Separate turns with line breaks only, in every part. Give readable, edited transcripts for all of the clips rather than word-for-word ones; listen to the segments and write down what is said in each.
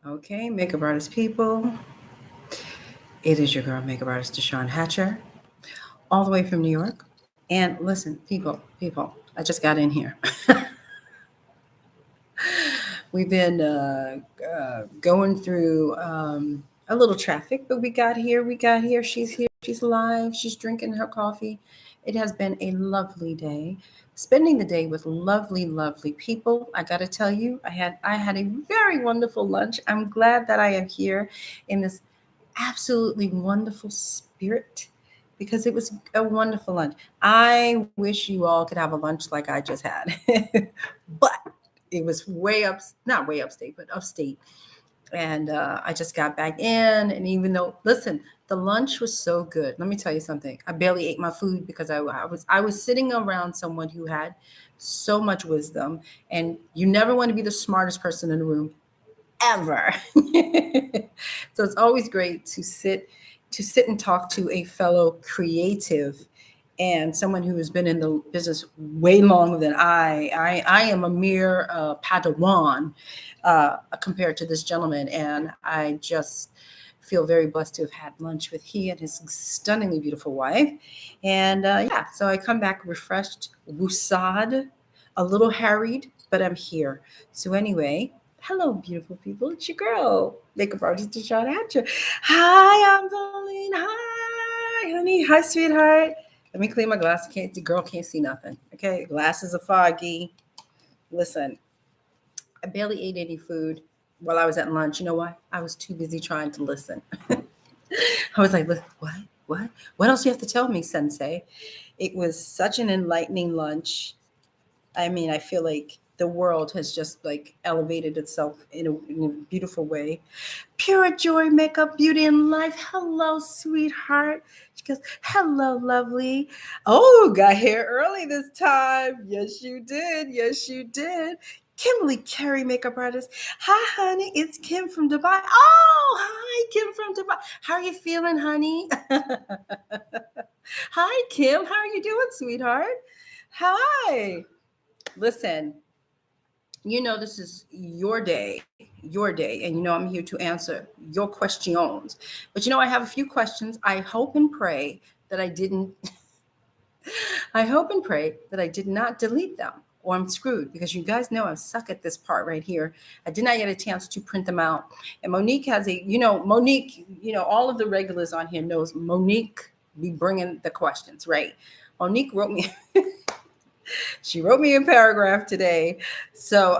Okay, makeup artist people. It is your girl, makeup artist DeShawn Hatcher, all the way from New York. And listen, people, I just got in here. We've been going through a little traffic, but we got here. We got here. She's here. She's alive. She's drinking her coffee. It has been a lovely day. Spending the day with lovely, lovely people. I got to tell you, I had a very wonderful lunch. I'm glad that I am here in this absolutely wonderful spirit because it was a wonderful lunch. I wish you all could have a lunch like I just had, but it was way up, not way upstate, but upstate. And I just got back in. And even though, listen, the lunch was so good. Let me tell you something. I barely ate my food because I was sitting around someone who had so much wisdom. And you never want to be the smartest person in the room ever. So it's always great to sit and talk to a fellow creative and someone who has been in the business way longer than I am a mere Padawan compared to this gentleman, and I just feel very blessed to have had lunch with he and his stunningly beautiful wife. And yeah, so I come back refreshed, woosad, a little harried, but I'm here. So anyway, hello, beautiful people. It's your girl, makeup artist DeShawn Hatcher. Hi, I'm Pauline. Hi, honey. Hi, sweetheart. Let me clean my glass. The girl can't see nothing. Okay, glasses are foggy. Listen, I barely ate any food while I was at lunch. You know why? I was too busy trying to listen. I was like, what? What? What else do you have to tell me, Sensei? It was such an enlightening lunch. I mean, I feel like the world has just like elevated itself in a beautiful way. Pure joy, makeup, beauty, and life. Hello, sweetheart. She goes, hello, lovely. Oh, got here early this time. Yes, you did. Yes, you did. Kimberly Carey, makeup artist. Hi, honey. It's Kim from Dubai. Oh, hi, Kim from Dubai. How are you feeling, honey? Hi, Kim. How are you doing, sweetheart? Hi. Listen, this is your day, and I'm here to answer your questions. But I have a few questions. I hope and pray that I didn't, I hope and pray that I did not delete them or I'm screwed because you guys know I suck at this part right here. I did not get a chance to print them out. And Monique has Monique, all of the regulars on here knows Monique be bringing the questions, right? Monique wrote me. She wrote me a paragraph today. So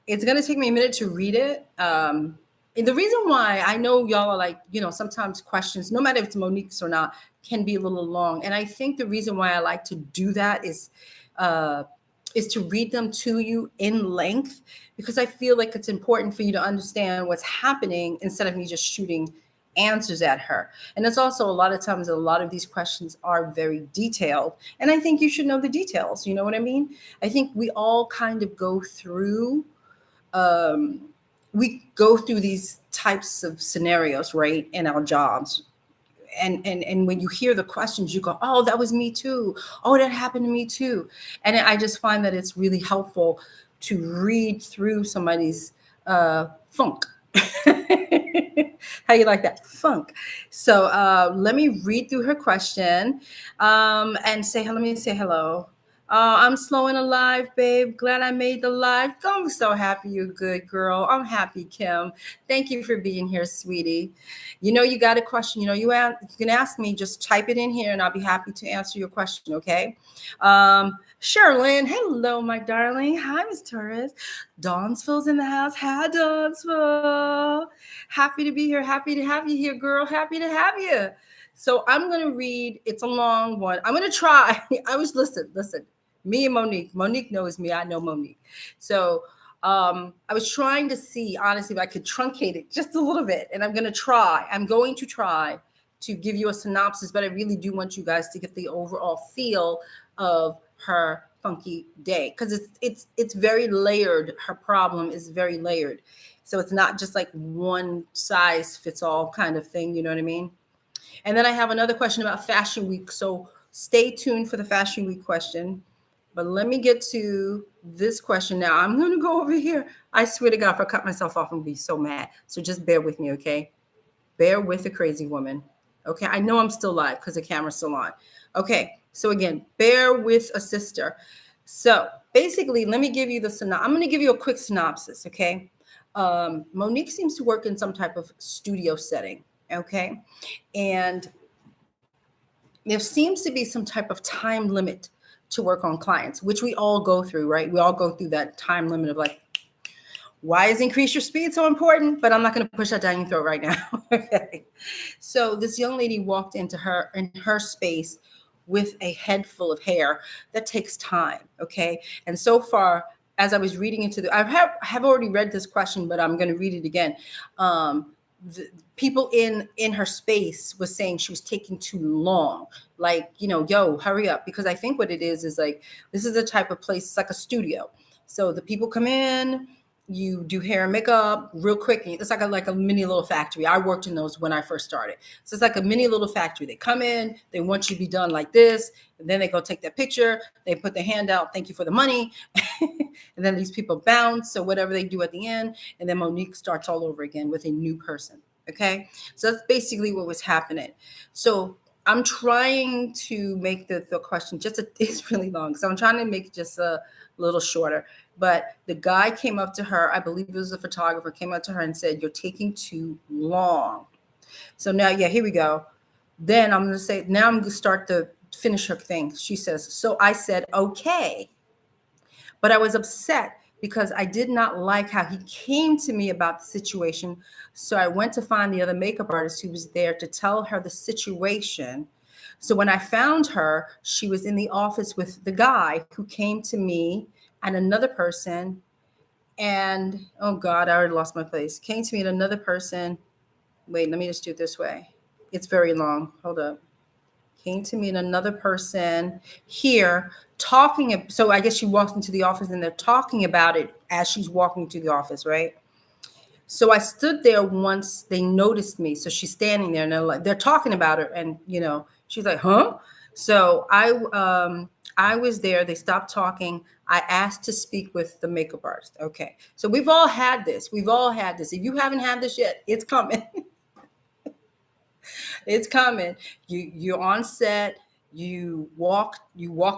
it's going to take me a minute to read it. And the reason why I know y'all are like, sometimes questions, no matter if it's Monique's or not, can be a little long. And I think the reason why I like to do that is to read them to you in length, because I feel like it's important for you to understand what's happening instead of me just shooting answers at her. And it's also a lot of times a lot of these questions are very detailed, and I think you should know the details. You know what I mean? I think we all kind of um, go through these types of scenarios, right, in our jobs. And when you hear the questions, you go, oh, that was me too. Oh, that happened to me too. And I just find that it's really helpful to read through somebody's funk. How you like that? Funk. So let me read through her question and let me say hello. I'm slow and alive, babe. Glad I made the live. I'm so happy you're good, girl. I'm happy, Kim. Thank you for being here, sweetie. You got a question. You can ask me. Just type it in here, and I'll be happy to answer your question. Okay. Sherilyn, hello, my darling. Hi, Miss Torres. Dawnsville's in the house. Hi, Dawnsville. Happy to be here. Happy to have you here, girl. Happy to have you. So I'm going to read. It's a long one. I'm going to try. Listen. Me and Monique. Monique knows me. I know Monique. So I was trying to see, honestly, if I could truncate it just a little bit. And I'm going to try to give you a synopsis, but I really do want you guys to get the overall feel of her funky day, because it's very layered. Her problem is very layered. So it's not just like one size fits all kind of thing. You know what I mean? And then I have another question about Fashion Week. So stay tuned for the Fashion Week question. But let me get to this question now. I'm going to go over here. I swear to God, if I cut myself off, I'm going to be so mad. So just bear with me, okay? Bear with the crazy woman. Okay, I know I'm still live because the camera's still on. Okay, so again, bear with a sister. So basically, let me give you I'm going to give you a quick synopsis, okay? Monique seems to work in some type of studio setting, okay? And there seems to be some type of time limit to work on clients, which we all go through, right? We all go through that time limit of like, why is increase your speed so important? But I'm not going to push that down your throat right now. Okay. So this young lady walked in her space with a head full of hair. That takes time. Okay. And so far, as I was reading into I have already read this question, but I'm going to read it again. The people in her space was saying she was taking too long, like, yo, hurry up, because I think what it is like, this is a type of place, it's like a studio, so the people come in, you do hair and makeup real quick. It's like a mini little factory. I worked in those when I first started. So it's like a mini little factory. They come in, they want you to be done like this, and then they go take their picture, they put their hand out, thank you for the money, and then these people bounce, so whatever they do at the end, and then Monique starts all over again with a new person. Okay, so that's basically what was happening. So I'm trying to make the question it's really long, so I'm trying to make it just a little shorter. But the guy came up to her, I believe it was a photographer, came up to her and said, "You're taking too long." So now, yeah, here we go. Then I'm going to start to finish her thing. She says, "So I said, okay, but I was upset because I did not like how he came to me about the situation. So I went to find the other makeup artist who was there to tell her the situation. So when I found her, she was in the office with the guy who came to me and another person. And oh God, I already lost my place. Came to me and another person. Wait, let me just do it this way. It's very long. Hold up. Came to me and another person here talking. So I guess she walks into the office and they're talking about it as she's walking to the office, right? So I stood there once they noticed me. So she's standing there and they're talking about her, and she's like, huh? So I was there. They stopped talking. I asked to speak with the makeup artist. Okay. So we've all had this. If you haven't had this yet, it's coming. It's coming. You're on set. You walk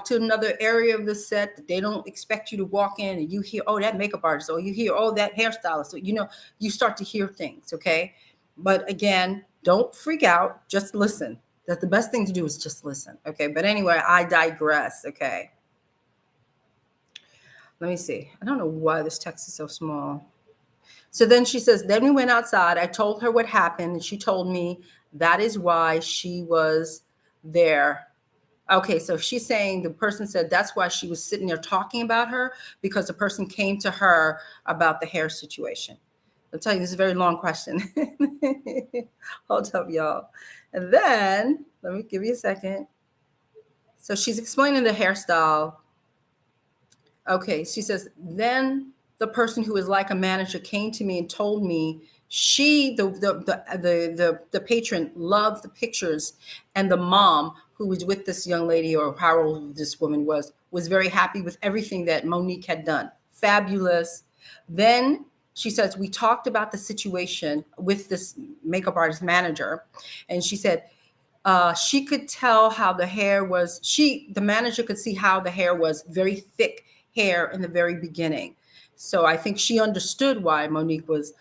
to another area of the set that they don't expect you to walk in, and you hear, oh, that makeup artist, or you hear, oh, that hairstylist. So you start to hear things. Okay, but again, don't freak out. Just listen. That the best thing to do is just listen. Okay, but anyway, I digress. Okay, let me see. I don't know why this text is so small. So then she says, then we went outside. I told her what happened, and she told me that is why she was there. Okay, so she's saying the person said that's why she was sitting there talking about her, because the person came to her about the hair situation. I'll tell you, this is a very long question. Hold up, y'all. And then, let me give you a second. So she's explaining the hairstyle. Okay, she says, then the person who is like a manager came to me and told me the patron loved the pictures, and the mom who was with this young lady, or how old this woman was very happy with everything that Monique had done. Fabulous. Then she says, we talked about the situation with this makeup artist manager, and she said, she could tell how the hair was, the manager could see how the hair was very thick hair in the very beginning. So I think she understood why Monique was,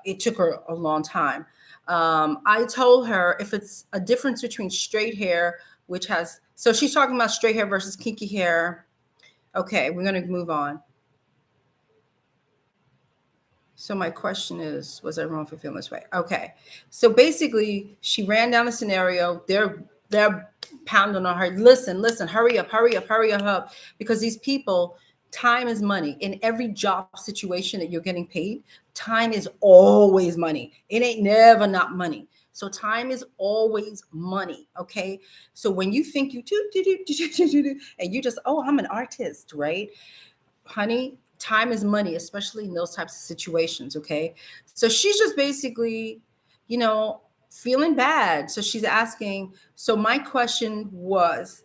it took her a long time. I told her if it's a difference between straight hair, so she's talking about straight hair versus kinky hair. Okay, we're going to move on. So my question is, was I wrong for feeling this way? Okay. So basically, she ran down the scenario. They're pounding on her. Listen, hurry up. Because these people, time is money. In every job situation that you're getting paid, time is always money. It ain't never not money. So time is always money. Okay. So when you think you do, and you just, oh, I'm an artist, right? Honey, time is money, especially in those types of situations. Okay. So she's just basically, feeling bad. So she's asking, so my question was,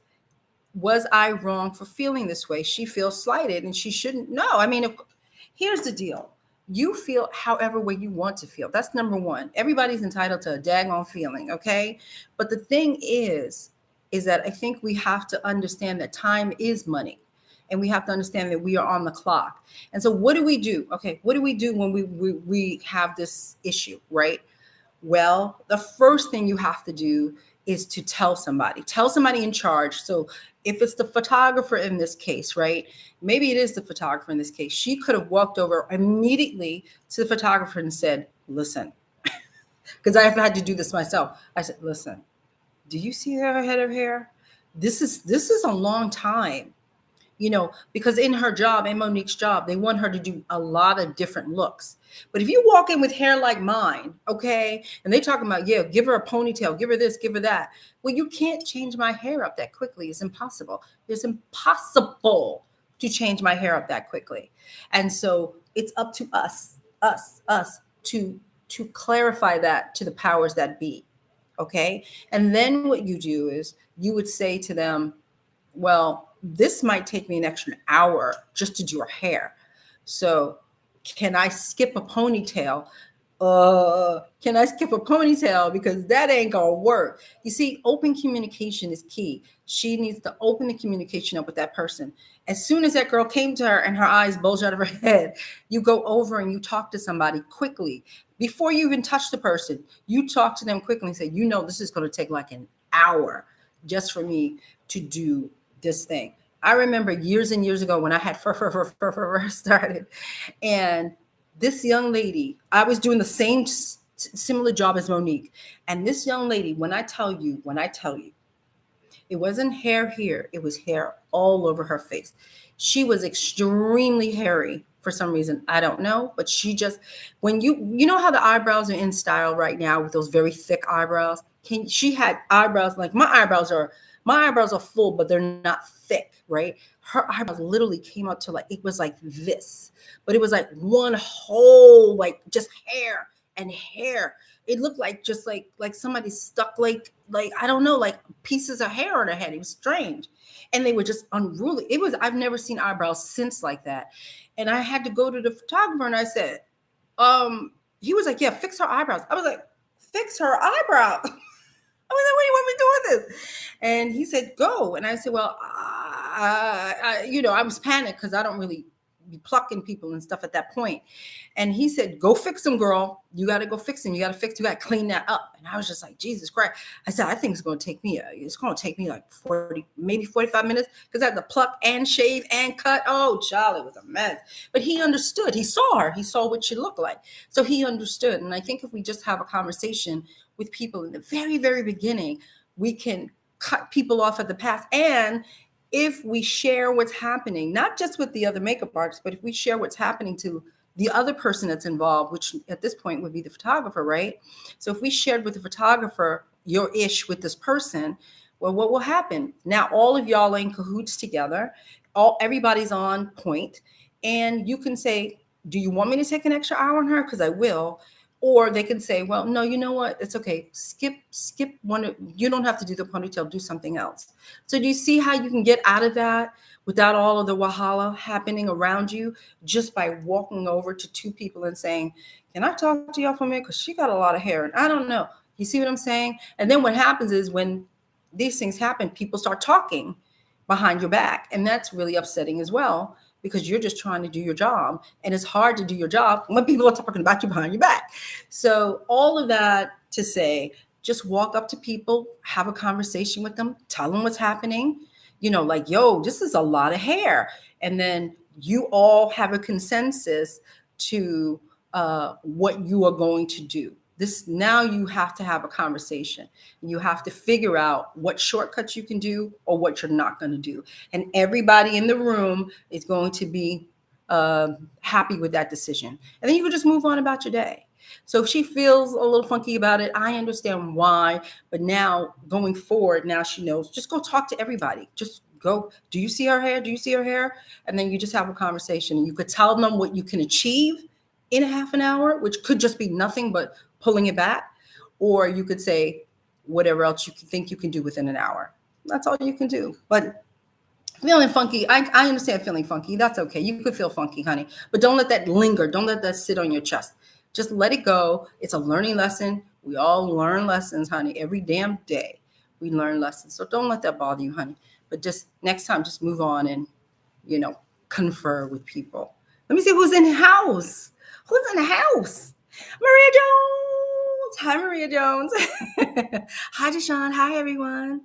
Was I wrong for feeling this way? She feels slighted and she shouldn't. No, I mean, here's the deal. You feel however way you want to feel. That's number one. Everybody's entitled to a daggone feeling, okay? But the thing is that I think we have to understand that time is money. And we have to understand that we are on the clock. And so what do we do? Okay, what do we do when we have this issue, right? Well, the first thing you have to do is to tell somebody in charge. So if it's the photographer in this case, right? Maybe it is the photographer in this case. She could have walked over immediately to the photographer and said, listen, because I've had to do this myself. I said, listen, do you see her head of hair? This is a long time. Because in her job, in Monique's job, they want her to do a lot of different looks. But if you walk in with hair like mine, okay, and they talking about, yeah, give her a ponytail, give her this, give her that. Well, you can't change my hair up that quickly. It's impossible. It's impossible to change my hair up that quickly. And so it's up to us to clarify that to the powers that be. Okay. And then what you do is you would say to them, well, this might take me an extra hour just to do her hair. So can I skip a ponytail? Can I skip a ponytail? Because that ain't gonna work. You see, open communication is key. She needs to open the communication up with that person. As soon as that girl came to her and her eyes bulged out of her head, you go over and you talk to somebody quickly. Before you even touch the person, you talk to them quickly and say, this is going to take like an hour just for me to do this thing. I remember years and years ago when I had first started, and this young lady, I was doing the same similar job as Monique. And this young lady, when I tell you, it wasn't hair here, it was hair all over her face. She was extremely hairy for some reason. I don't know, but she just, when you know how the eyebrows are in style right now with those very thick eyebrows? She had eyebrows like my eyebrows are full, but they're not thick, right? Her eyebrows literally came up to like, it was like this, but it was like one whole, like just hair and hair. It looked like just like somebody stuck like I don't know, like pieces of hair on her head. It was strange. And they were just unruly. I've never seen eyebrows since like that. And I had to go to the photographer and I said, he was like, yeah, fix her eyebrows. I was like, fix her eyebrows. I was like, what do you want me to do with this? And he said, go. And I said, well, I was panicked because I don't really be plucking people and stuff at that point. And he said, go fix them, girl. You got to go fix them. You got to clean that up. And I was just like, Jesus Christ. I said, I think it's going to take me like 40, maybe 45 minutes because I had to pluck and shave and cut. Oh, child, it was a mess. But he understood. He saw her. He saw what she looked like. So he understood. And I think if we just have a conversation with people in the very, very beginning, we can cut people off at the pass. And if we share what's happening, not just with the other makeup artists, but if we share what's happening to the other person that's involved, which at this point would be the photographer, right? So if we shared with the photographer your ish with this person, well, what will happen? Now all of y'all are in cahoots together. Everybody's on point. And you can say, do you want me to take an extra hour on her? Because I will. Or they can say, well, no, you know what? It's okay. Skip one. You don't have to do the ponytail. Do something else. So do you see how you can get out of that without all of the wahala happening around you just by walking over to two people and saying, can I talk to y'all for a minute? Because she got a lot of hair and I don't know. You see what I'm saying? And then what happens is when these things happen, people start talking behind your back. And that's really upsetting as well, because you're just trying to do your job. And it's hard to do your job when people are talking about you behind your back. So all of that to say, just walk up to people, have a conversation with them, tell them what's happening, like, yo, this is a lot of hair. And then you all have a consensus to what you are going to do. Now you have to have a conversation and you have to figure out what shortcuts you can do or what you're not going to do. And everybody in the room is going to be happy with that decision. And then you can just move on about your day. So if she feels a little funky about it, I understand why. But now going forward, now she knows, just go talk to everybody. Just go, do you see her hair? Do you see her hair? And then you just have a conversation and you could tell them what you can achieve in a half an hour, which could just be nothing but pulling it back. Or you could say whatever else you think you can do within an hour. That's all you can do. But Feeling funky. I understand feeling funky. That's okay. You could feel funky, honey. But don't let that linger. Don't let that sit on your chest. Just let it go. It's a learning lesson. We all learn lessons, honey. Every damn day we learn lessons. So don't let that bother you, honey. But just next time, just move on and, confer with people. Let me see who's in the house. Who's in the house? Maria Jones. Hi, Maria Jones. Hi, DeShawn. Hi, everyone.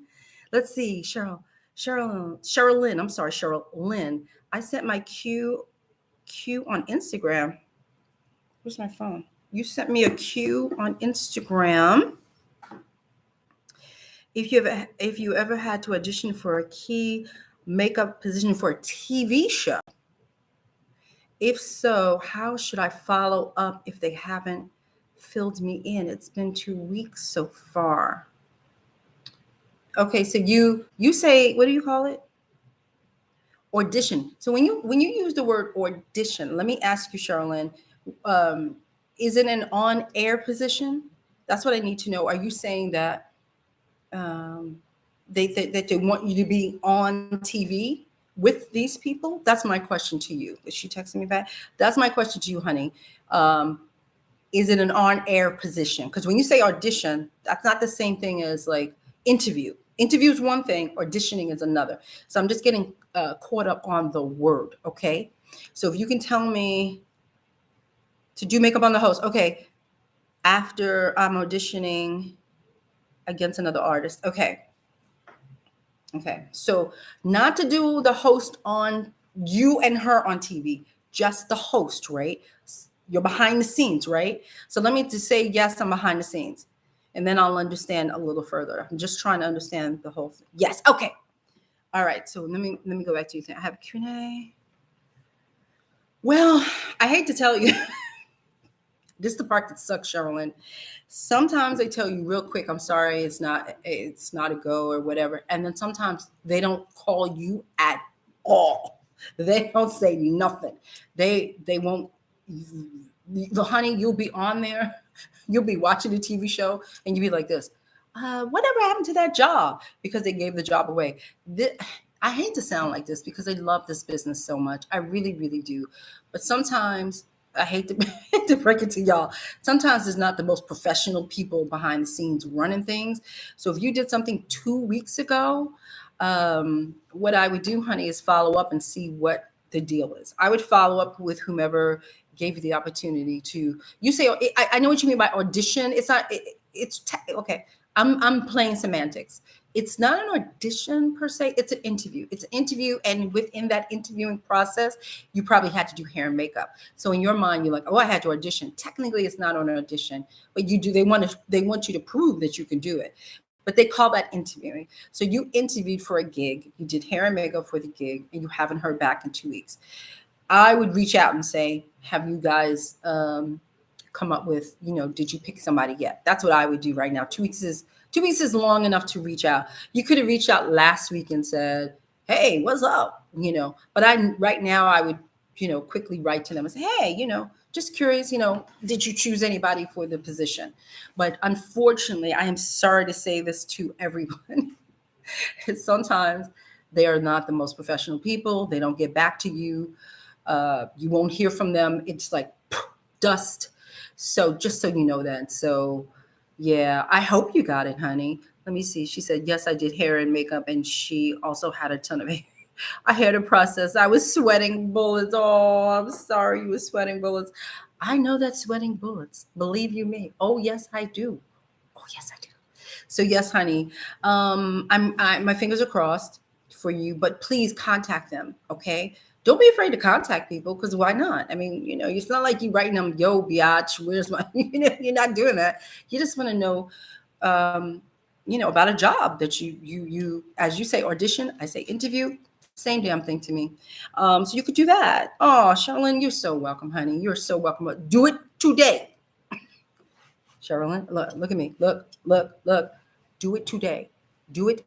Let's see. Sherilyn. I'm sorry, Sherilyn. I sent my Q on Instagram. Where's my phone? You sent me a Q on Instagram. If you ever had to audition for a key makeup position for a TV show, if so, how should I follow up if they haven't filled me in? It's been 2 weeks so far. Okay, so you say, what do you call it? Audition. So when you use the word audition, let me ask you, Sherilyn, is it an on-air position? That's what I need to know. Are you saying that they want you to be on TV with these people? That's my question to you. Is she texting me back? That's my question to you, honey. Is it an on-air position? Because when you say audition, that's not the same thing as like interview. Interview is one thing, auditioning is another. So I'm just getting caught up on the word, okay? So if you can tell me to do makeup on the host, okay, after I'm auditioning against another artist, okay. Okay, so not to do the host on you and her on TV, just the host, right? You're behind the scenes, right? So let me just say, yes, I'm behind the scenes. And then I'll understand a little further. I'm just trying to understand the whole thing. Yes, okay. All right, so let me go back to you. I have a Q&A. Well, I hate to tell you, this is the part that sucks, Sherilyn. Sometimes they tell you real quick, I'm sorry, it's not a go or whatever. And then sometimes they don't call you at all. They don't say nothing. They won't. Honey, you'll be on there. You'll be watching the TV show and you'll be like this. Whatever happened to that job? Because they gave the job away. I hate to sound like this because I love this business so much. I really, really do. But sometimes I hate to break it to y'all. Sometimes it's not the most professional people behind the scenes running things. So if you did something 2 weeks ago, what I would do, honey, is follow up and see what the deal is. I would follow up with whomever gave you the opportunity to. You say, I know what you mean by audition. It's not. Okay. I'm playing semantics. It's not an audition per se. It's an interview. It's an interview, and within that interviewing process, you probably had to do hair and makeup. So in your mind, you're like, oh, I had to audition. Technically, it's not an audition, but you do. They want you to prove that you can do it. But they call that interviewing. So you interviewed for a gig. You did hair and makeup for the gig, and you haven't heard back in 2 weeks. I would reach out and say, have you guys come up with, did you pick somebody yet? That's what I would do right now. 2 weeks is long enough to reach out. You could have reached out last week and said, hey, what's up? But right now I would, quickly write to them and say, hey, just curious, did you choose anybody for the position? But unfortunately, I am sorry to say this to everyone. Sometimes they are not the most professional people. They don't get back to you. You won't hear from them. It's like dust. So just so you know that. So yeah, I hope you got it, honey. Let me see. She said, yes, I did hair and makeup. And she also had a ton of hair. I had a process. I was sweating bullets. Oh, I'm sorry you were sweating bullets. I know that sweating bullets. Believe you me. Oh, yes, I do. Oh, yes, I do. So yes, honey. My fingers are crossed for you, but please contact them. Okay. Don't be afraid to contact people, because why not? I mean, it's not like you writing them, yo, biatch, where's my, you're not doing that. You just want to know, about a job that you, as you say, audition, I say interview, same damn thing to me. So you could do that. Oh, Sherilyn, you're so welcome, honey. You're so welcome. Do it today. Sherilyn, look at me. Look. Do it today. Do it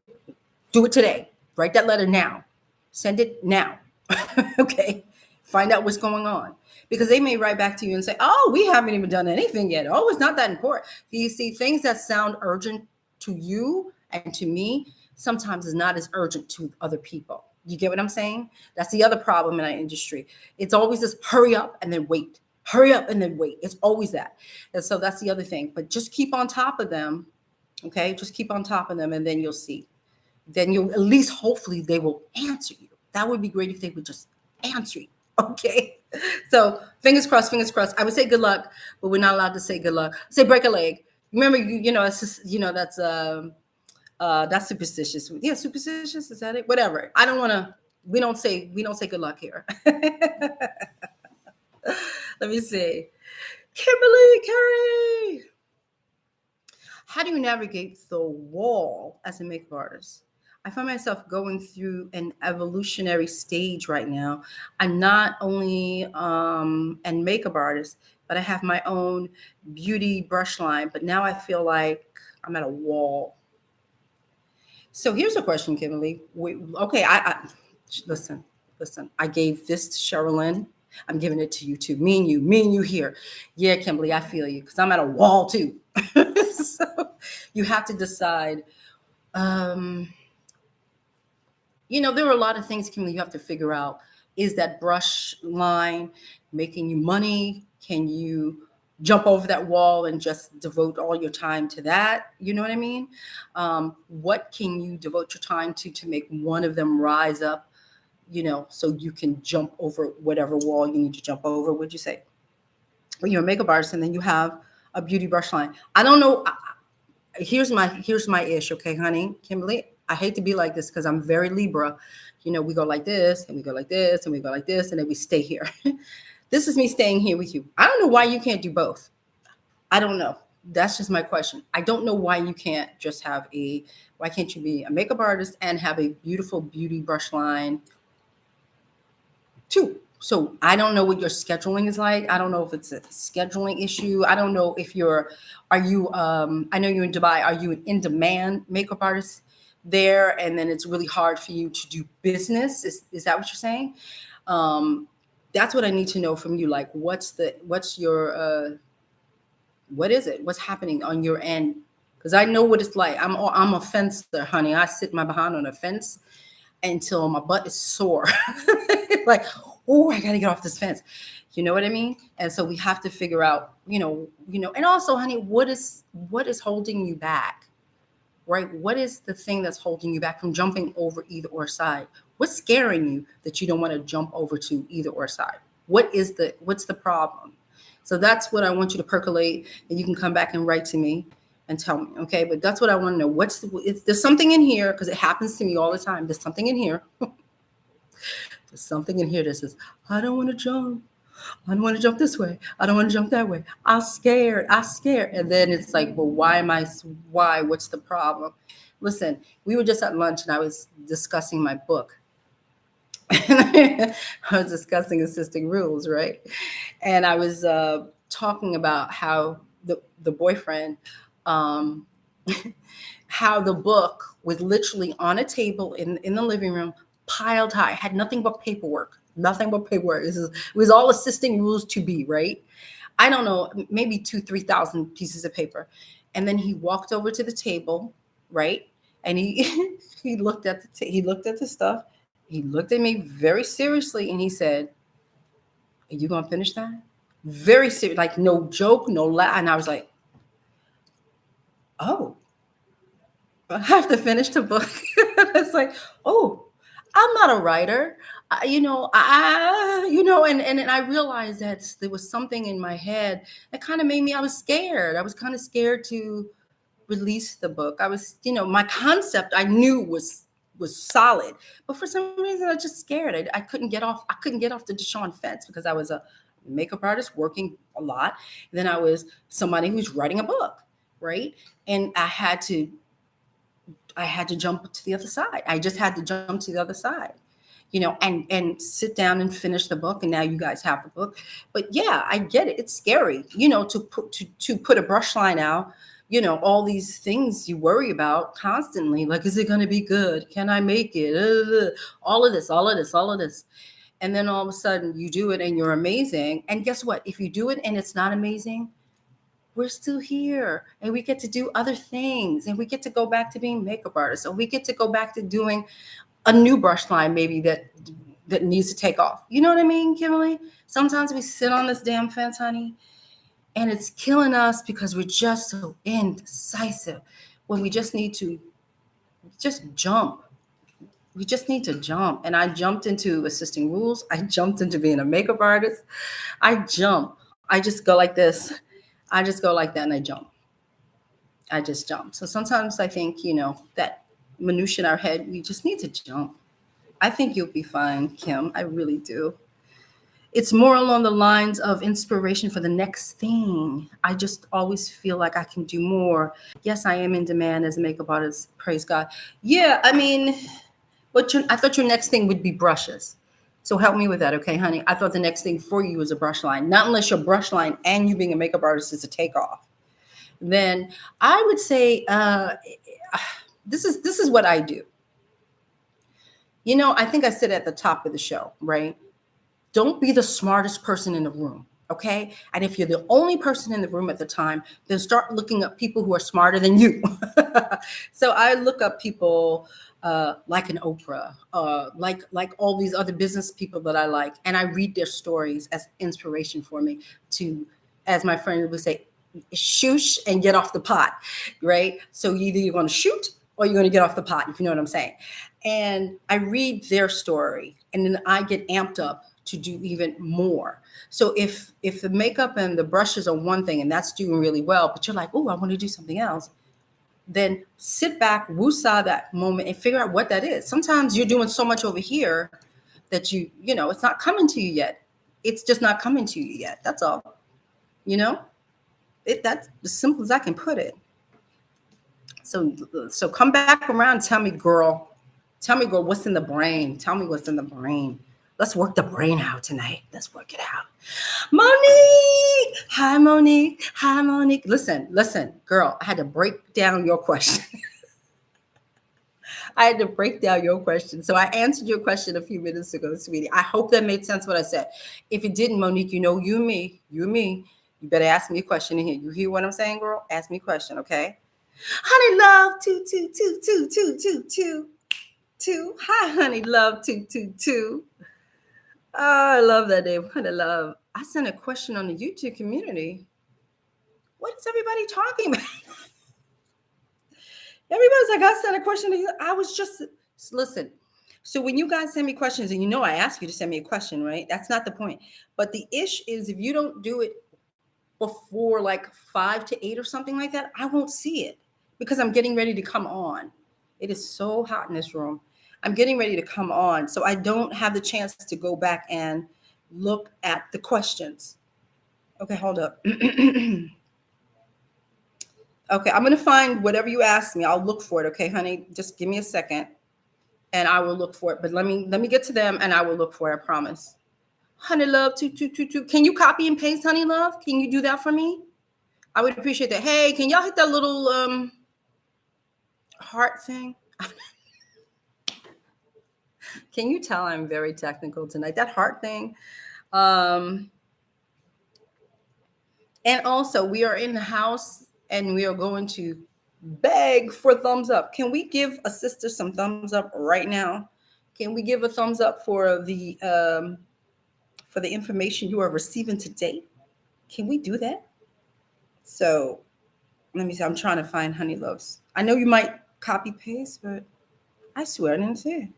today. Write that letter now. Send it now. Okay. Find out what's going on, because they may write back to you and say, oh, we haven't even done anything yet. Oh, it's not that important. You see, things that sound urgent to you and to me sometimes is not as urgent to other people. You get what I'm saying? That's the other problem in our industry. It's always this hurry up and then wait. Hurry up and then wait. It's always that. And so that's the other thing. But just keep on top of them. Okay. Just keep on top of them and then you'll see. Then you'll at least hopefully they will answer you. That would be great if they would just answer you. Okay. So fingers crossed, fingers crossed. I would say good luck, but we're not allowed to say good luck. Say break a leg. Remember, it's just, that's superstitious. Yeah, superstitious. Is that it? Whatever. I don't want to. We don't say good luck here. Let me see. Kimberly Carey. How do you navigate the wall as a makeup artist? I find myself going through an evolutionary stage right now. I'm not only an makeup artist, but I have my own beauty brush line. But now I feel like I'm at a wall. So here's a question, Kimberly. Okay, I listen. I gave this to Sherilyn. I'm giving it to you too. Me and you here. Yeah, Kimberly, I feel you because I'm at a wall too. So you have to decide. There are a lot of things, Kimberly, you have to figure out. Is that brush line making you money? Can you jump over that wall and just devote all your time to that? You know what I mean? What can you devote your time to make one of them rise up, so you can jump over whatever wall you need to jump over? Would you say? Well, you're a makeup artist and then you have a beauty brush line. I don't know. Here's my ish. Okay, honey, Kimberly, I hate to be like this because I'm very Libra. We go like this and we go like this and we go like this and then we stay here. This is me staying here with you. I don't know why you can't do both. I don't know. That's just my question. I don't know why you can't just why can't you be a makeup artist and have a beautiful beauty brush line too? So I don't know what your scheduling is like. I don't know if it's a scheduling issue. I don't know if I know you're in Dubai. Are you an in-demand makeup artist there? And then it's really hard for you to do business. Is that what you're saying? That's what I need to know from you. Like, what is it? What's happening on your end? Because I know what it's like. I'm a fencer, honey. I sit my behind on a fence until my butt is sore. Like, oh, I gotta get off this fence. You know what I mean? And so we have to figure out, and also, honey, what is holding you back? Right? What is the thing that's holding you back from jumping over either or side? What's scaring you that you don't want to jump over to either or side? What's the problem? So that's what I want you to percolate, and you can come back and write to me and tell me, okay? But that's what I want to know. There's something in here, because it happens to me all the time. There's something in here. There's something in here that says, I don't want to jump. I don't want to jump this way. I don't want to jump that way. I'm scared. And then it's like, well, why? What's the problem? Listen, we were just at lunch and I was discussing my book. I was discussing assisting rules, right? And I was talking about how the boyfriend, how the book was literally on a table in the living room, piled high, had nothing but paperwork. It was all assisting rules to be, right? I don't know, maybe 2,000-3,000 pieces of paper. And then he walked over to the table, right? And he he looked at the stuff. He looked at me very seriously and he said, are you going to finish that? Very serious, like no joke, no laugh. And I was like, oh, I have to finish the book. It's like, oh, I'm not a writer. And I realized that there was something in my head that kind of made me, I was scared. I was kind of scared to release the book. I was, my concept I knew was solid, but for some reason I was just scared. I couldn't get off the DeShawn fence because I was a makeup artist working a lot. And then I was somebody who's writing a book, right? And I had to jump to the other side. I just had to jump to the other side, and sit down and finish the book. And now you guys have the book. But yeah, I get it. It's scary, to put a brush line out, all these things you worry about constantly. Like, is it going to be good? Can I make it? All of this. And then all of a sudden you do it and you're amazing. And guess what? If you do it and it's not amazing, we're still here and we get to do other things and we get to go back to being makeup artists, or we get to go back to doing a new brush line maybe that needs to take off. You know what I mean, Kimberly? Sometimes we sit on this damn fence, honey, and it's killing us because we're just so indecisive when we just need to just jump. We just need to jump. And I jumped into assisting rules. I jumped into being a makeup artist. I jump. I just go like this. I just go like that and I jump. I just jump. So sometimes I think, that minutia in our head, we just need to jump. I think you'll be fine, Kim. I really do. It's more along the lines of inspiration for the next thing. I just always feel like I can do more. Yes, I am in demand as a makeup artist. Praise God. Yeah, I mean, I thought your next thing would be brushes. So help me with that, okay, honey? I thought the next thing for you was a brush line. Not unless your brush line and you being a makeup artist is a takeoff. Then I would say this is what I do. I think I said at the top of the show, right? Don't be the smartest person in the room, okay? And if you're the only person in the room at the time, then start looking up people who are smarter than you. So I look up people like an Oprah, like all these other business people that I like, and I read their stories as inspiration for me to, as my friend would say, shoosh and get off the pot, right? So either you're going to shoot or you're going to get off the pot, if you know what I'm saying. And I read their story, and then I get amped up to do even more. So if the makeup and the brushes are one thing and that's doing really well, but you're like, oh, I want to do something else, then sit back, woosah that moment and figure out what that is. Sometimes you're doing so much over here that it's not coming to you yet. It's just not coming to you yet. That's all. That's as simple as I can put it. So come back around. Tell me, girl, what's in the brain? Tell me what's in the brain. Let's work the brain out tonight. Let's work it out. Monique. Hi, Monique. Hi, Monique. Listen, girl, I had to break down your question. So I answered your question a few minutes ago, sweetie. I hope that made sense what I said. If it didn't, Monique, you and me. You better ask me a question in here. You hear what I'm saying, girl? Ask me a question, okay? Honey love, 2222222. Hi, honey love, 222. Oh, I love that name, honey love. I sent a question on the YouTube community. What is everybody talking about? Everybody's like, I sent a question. I was just, listen. So when you guys send me questions, and I ask you to send me a question, right? That's not the point. But the ish is if you don't do it before like 5 to 8 or something like that, I won't see it because I'm getting ready to come on. It is so hot in this room. I'm getting ready to come on. So I don't have the chance to go back and look at the questions. Okay, hold up. Okay, I'm going to find whatever you asked me. I'll look for it. Okay, honey, just give me a second and I will look for it. But let me get to them and I will look for it. I promise. Honey love 2222. Can you copy and paste, honey love? Can you do that for me? I would appreciate that. Hey, can y'all hit that little heart thing? Can you tell I'm very technical tonight? That heart thing. And also, we are in the house and we are going to beg for thumbs up. Can we give a sister some thumbs up right now? Can we give a thumbs up for the information you are receiving today? Can we do that? So let me see. I'm trying to find Honey Loves. I know you might copy paste, but I swear I didn't see it.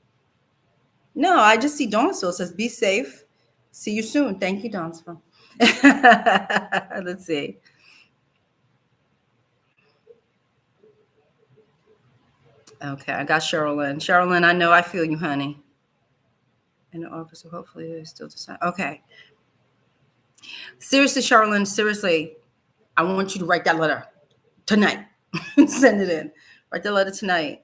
No, I just see Donsville says, be safe. See you soon. Thank you, Donsville. Let's see. Okay, I got Sherilyn. Sherilyn, I know I feel you, honey. In August, so hopefully it's still the same. Okay. Seriously, Sherilyn, seriously, I want you to write that letter tonight. Send it in. Write the letter tonight.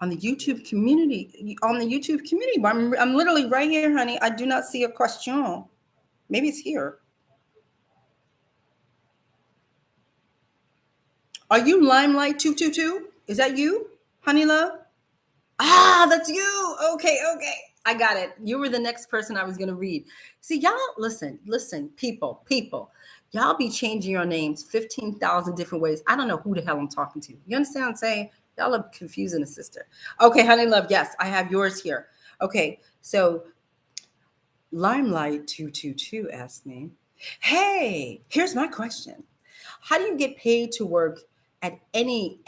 On the YouTube community. I'm literally right here, honey. I do not see a question. Maybe it's here. Are you Limelight 222? Is that you, honey love? Ah, that's you. Okay. I got it. You were the next person I was going to read. See, y'all, listen, people. Y'all be changing your names 15,000 different ways. I don't know who the hell I'm talking to. You understand what I'm saying? Y'all are confusing a sister. Okay, honey love. Yes, I have yours here. Okay, so Limelight 222 asked me, "Hey, here's my question. How do you get paid to work at any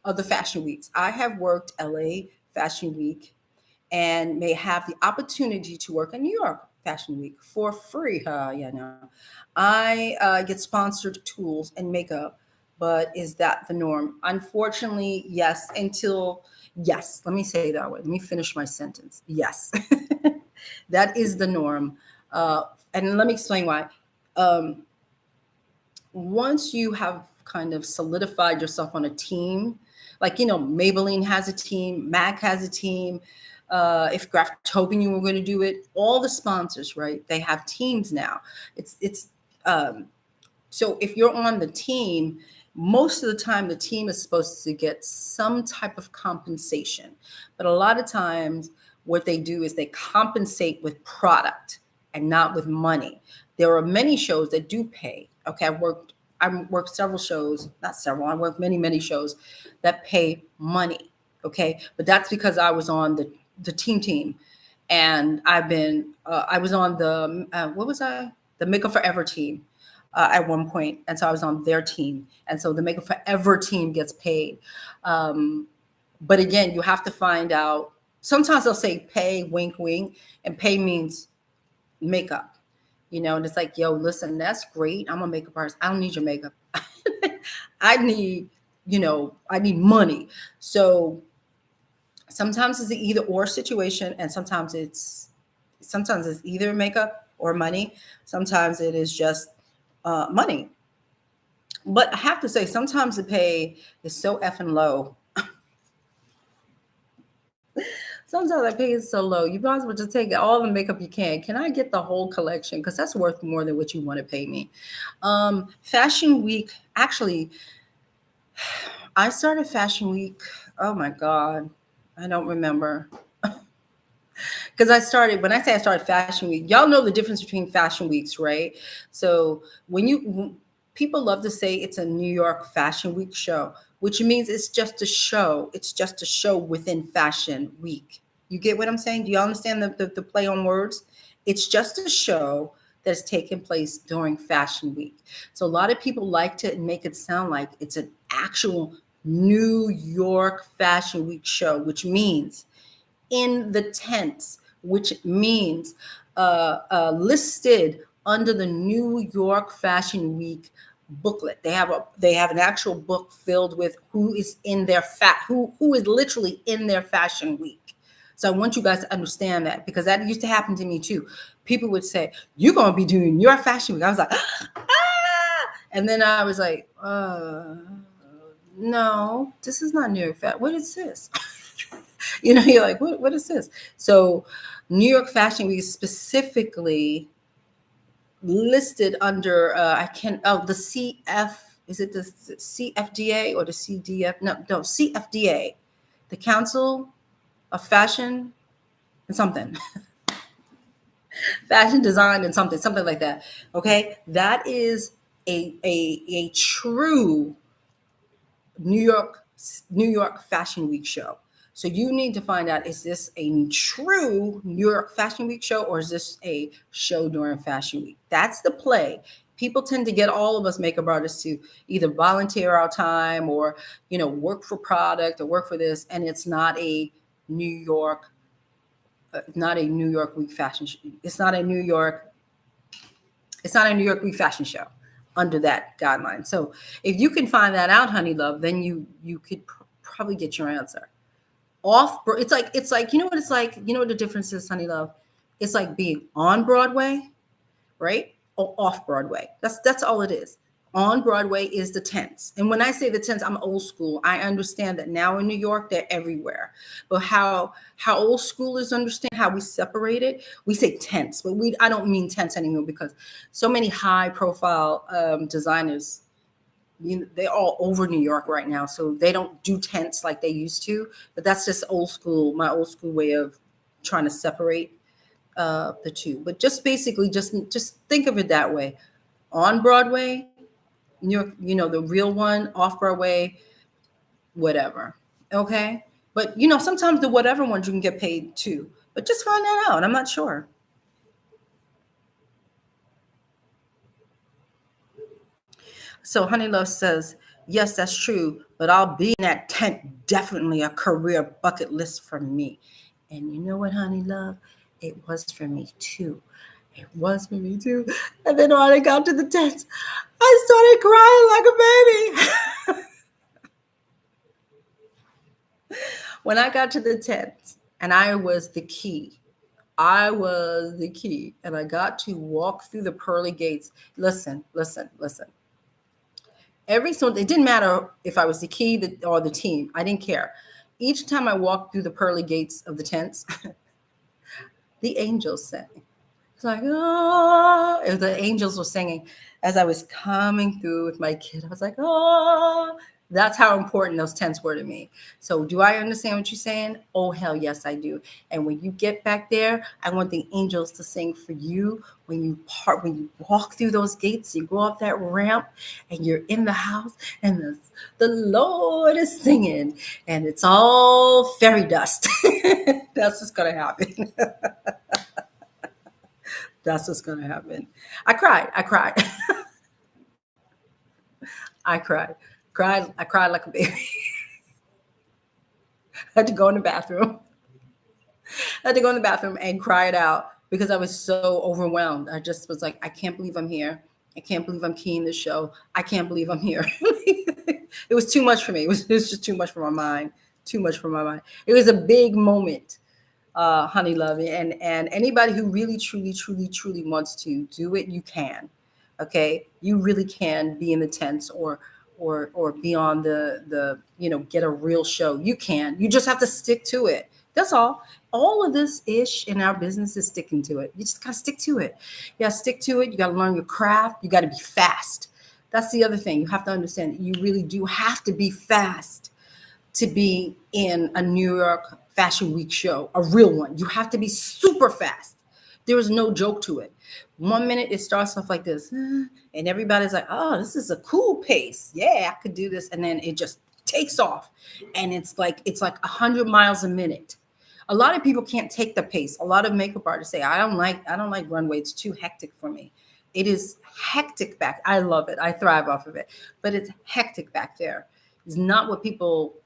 of the fashion weeks? I have worked LA Fashion Week and may have the opportunity to work in New York Fashion Week for free. Yeah, no. I get sponsored tools and makeup, but is that the norm? Unfortunately, yes. Yes, let me say it that way. Let me finish my sentence. Yes, that is the norm. And let me explain why. Um, Once you have kind of solidified yourself on a team, like, Maybelline has a team, Mac has a team. If Graftogen, you were going to do it, all the sponsors, right? They have teams now. It's um, So if you're on the team, most of the time the team is supposed to get some type of compensation. But a lot of times what they do is they compensate with product and not with money. There are many shows that do pay. Okay, I worked several shows, not several, I worked many shows that pay money. Okay, but that's because I was on the team, and I was on the what was I the Makeup Forever team at one point, and so I was on their team, and so the Makeup Forever team gets paid. Um, but again, you have to find out. Sometimes they'll say pay, wink, wink, and pay means makeup. And it's like, yo, listen, that's great. I'm a makeup artist. I don't need your makeup. I need, I need money. So sometimes it's the either or situation, and sometimes it's either makeup or money. Sometimes it is just money. But I have to say, sometimes the pay is so effing low. Sometimes the pay is so low. You might as well just take all the makeup you can. Can I get the whole collection? Because that's worth more than what you want to pay me. Fashion Week, actually, I started Fashion Week. Oh my God. I don't remember. Because when I say I started Fashion Week, y'all know the difference between Fashion Weeks, right? So people love to say it's a New York Fashion Week show, which means it's just a show. It's just a show within Fashion Week. You get what I'm saying? Do you understand the play on words? It's just a show that's taking place during Fashion Week. So a lot of people like to make it sound like it's an actual New York Fashion Week show, which means in the tents, which means listed under the New York Fashion Week booklet. They have an actual book filled with who is in their who is literally in their Fashion Week. So I want you guys to understand that, because that used to happen to me too. People would say, "You're gonna be doing your Fashion Week." I was like, ah! And then I was like, no, this is not New York Fashion. What is this? You're like, what is this? So New York Fashion Week is specifically listed under the CF, is it the CFDA or the CDF? No, CFDA, the Council of Fashion and something. Fashion design and something like that. Okay, that is a true New York Fashion Week show. So you need to find out, is this a true New York Fashion Week show, or is this a show during Fashion Week? That's the play. People tend to get all of us makeup artists to either volunteer our time or, work for product or work for this, and it's not a New York, Week fashion. It's not a New York Week fashion show under that guideline. So if you can find that out, honey love, then you could probably get your answer. It's like, what it's like, what the difference is, honey love? It's like being on Broadway, right? Or off Broadway. That's all it is. On Broadway is the tents. And when I say the tents, I'm old school. I understand that now in New York, they're everywhere. But how old schoolers understand how we separate it, we say tents, but I don't mean tents anymore, because so many high profile designers, they're all over New York right now. So they don't do tents like they used to, but that's just my old school way of trying to separate the two. But just basically, just think of it that way. On Broadway, New York, the real one. Off Broadway, whatever. Okay. But sometimes the whatever ones you can get paid too. But just find that out. I'm not sure. So Honey Love says, yes, that's true, but I'll be in that tent. Definitely a career bucket list for me. And you know what, Honey Love? It was for me too. It was for me too. And then when I got to the tent, I started crying like a baby. When I got to the tent and I was the key, and I got to walk through the pearly gates. Listen. It didn't matter if I was the key or the team. I didn't care. Each time I walked through the pearly gates of the tents, the angels sang. It's like, oh, the angels were singing as I was coming through with my kid. I was like, oh, that's how important those tents were to me. So do I understand what you're saying? Oh, hell yes, I do. And when you get back there, I want the angels to sing for you. When you walk through those gates, you go up that ramp and you're in the house and the Lord is singing and it's all fairy dust. That's what's going to happen. That's what's going to happen. I cried. I cried like a baby. I had to go in the bathroom. And cry it out because I was so overwhelmed. I just was like, I can't believe I'm here. I can't believe I'm keying this show. I can't believe I'm here. It was too much for me. It was just too much for my mind. It was a big moment, Honey Love. And anybody who really, truly, truly, truly wants to do it, you can. Okay. You really can be in the tents or be on the get a real show. You can. You just have to stick to it. That's all of this ish in our business is sticking to it. You just gotta stick to it. You gotta stick to it. You gotta learn your craft. You gotta be fast. That's the other thing. You have to understand that you really do have to be fast to be in a New York Fashion Week show, a real one. You have to be super fast. There is no joke to it. 1 minute it starts off like this, and everybody's like, oh, this is a cool pace. Yeah, I could do this. And then it just takes off. And it's like 100 miles a minute. A lot of people can't take the pace. A lot of makeup artists say, I don't like runway. It's too hectic for me. It is hectic back. I love it. I thrive off of it. But it's hectic back there. It's not what people,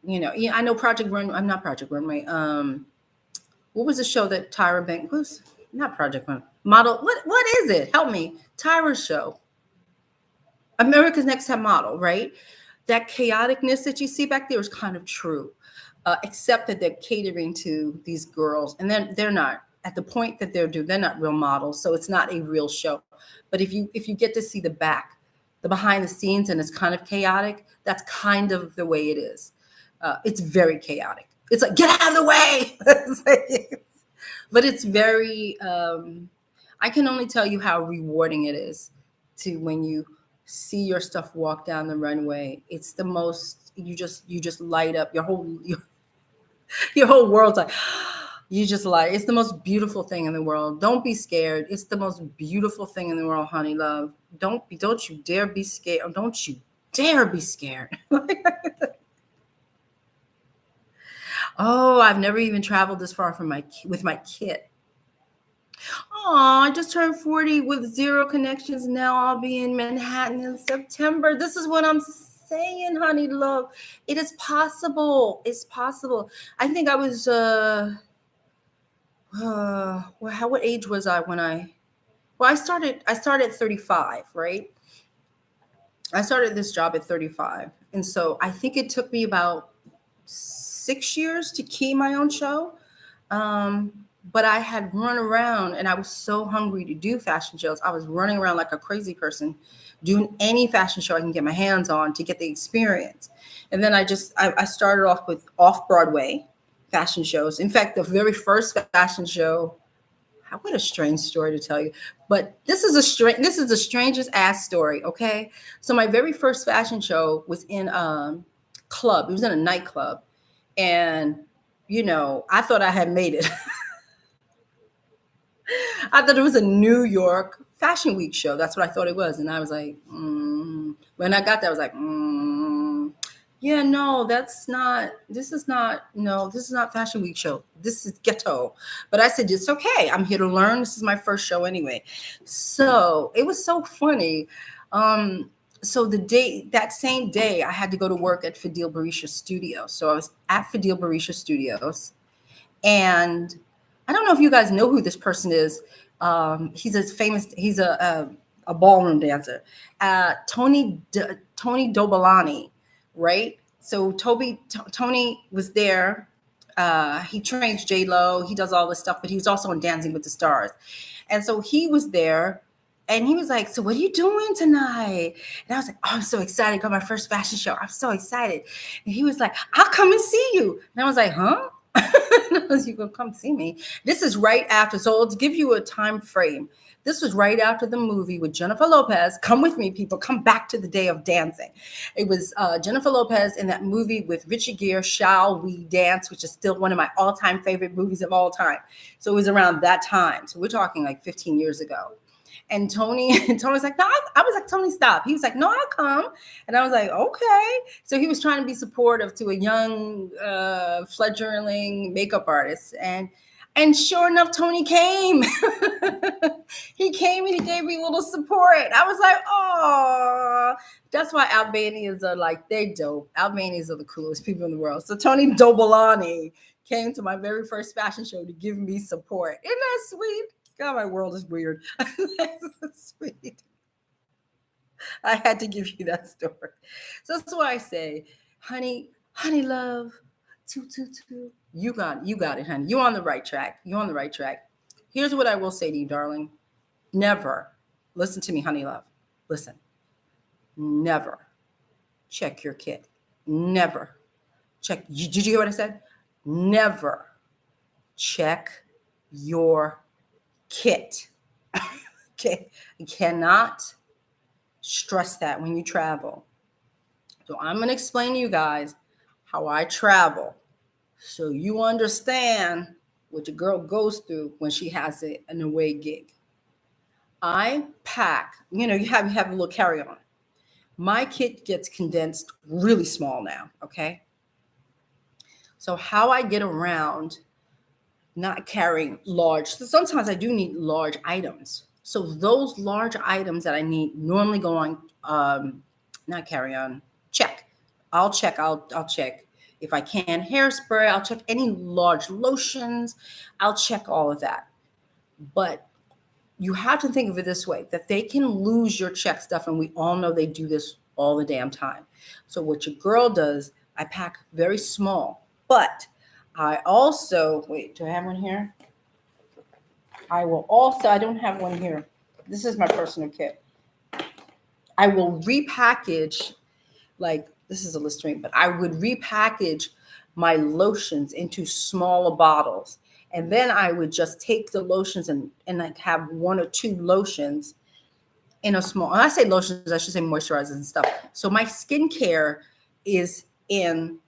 I know Project Runway. I'm not Project Runway. What was the show that Tyra Banks was? Not Project Runway. Model. What is it? Help me. Tyra's show. America's Next Top Model, right? That chaoticness that you see back there is kind of true. Except that they're catering to these girls, and then they're not at the point that they're not real models, so it's not a real show. But if you get to see the behind the scenes, and it's kind of chaotic, that's kind of the way it is. It's very chaotic. It's like, get out of the way. But it's very. I can only tell you how rewarding it is to when you see your stuff walk down the runway. It's the most. You just light up your whole world's like, you just like, it's the most beautiful thing in the world. Don't be scared. It's the most beautiful thing in the world, Honey Love. Don't you dare be scared. Don't you dare be scared. Oh, I've never even traveled this far with my kit. Oh, I just turned 40 with 0 connections. Now I'll be in Manhattan in September. This is what I'm saying, Honey Love. It is possible. It's possible. I think I was what age was I when I started at 35, right? I started this job at 35. And so I think it took me about 6 years to key my own show. But I had run around and I was so hungry to do fashion shows. I was running around like a crazy person, doing any fashion show I can get my hands on to get the experience. And then I started off with off-Broadway fashion shows. In fact, the very first fashion show, what a strange story to tell you, but this is the strangest ass story. Okay. So my very first fashion show was in club. It was in a nightclub. And, I thought I had made it. I thought it was a New York Fashion Week show. That's what I thought it was. And I was like, when I got there, I was like, Yeah, no, this is not, no, this is not Fashion Week show. This is ghetto. But I said, it's okay. I'm here to learn. This is my first show anyway. So it was so funny. So that same day, I had to go to work at Fidel Barisha Studio. So I was at Fidel Barisha Studios. And I don't know if you guys know who this person is. He's a ballroom dancer. Tony Dobalani, right? So Tony was there. He trains J Lo. He does all this stuff, but he was also on Dancing with the Stars, and so he was there. And he was like, "So what are you doing tonight?" And I was like, "Oh, I'm so excited! Got my first fashion show. I'm so excited." And he was like, "I'll come and see you." And I was like, "Huh?" You gonna come see me? This is right after. So let's give you a time frame. This was right after the movie with Jennifer Lopez. Come with me, people. Come back to the day of dancing. It was Jennifer Lopez in that movie with Richie Gere, Shall We Dance, which is still one of my all-time favorite movies of all time. So it was around that time. So we're talking like 15 years ago. And Tony's like, no, I was like, Tony, stop. He was like, no, I'll come. And I was like, okay. So he was trying to be supportive to a young, fledgling makeup artist. And sure enough, Tony came. He came and he gave me a little support. I was like, oh, that's why Albanians are like, they're dope. Albanians are the coolest people in the world. So Tony Dobalani came to my very first fashion show to give me support. Isn't that sweet? God, my world is weird. That's so sweet. I had to give you that story. So that's why I say, honey, love, two. You got it, honey. You're on the right track. You're on the right track. Here's what I will say to you, darling. Never, listen to me, honey love. Listen, never check your kit. Never check. Did you hear what I said? Never check your kit. Okay, you cannot stress that when you travel. So I'm going to explain to you guys how I travel so you understand what your girl goes through when she has an away gig. I pack, you have a little carry-on. My kit gets condensed really small now, okay? So how I get around not carrying large, so sometimes I do need large items. So those large items that I need normally go on, not carry on, check. I'll check. If I can, hairspray, I'll check any large lotions. I'll check all of that. But you have to think of it this way, that they can lose your check stuff. And we all know they do this all the damn time. So what your girl does, I pack very small, but I also, wait, do I have one here? I don't have one here. This is my personal kit. I will repackage, like, this is a Listerine, but I would repackage my lotions into smaller bottles. And then I would just take the lotions and like have one or two lotions in a small, when I say lotions, I should say moisturizers and stuff. So my skincare is in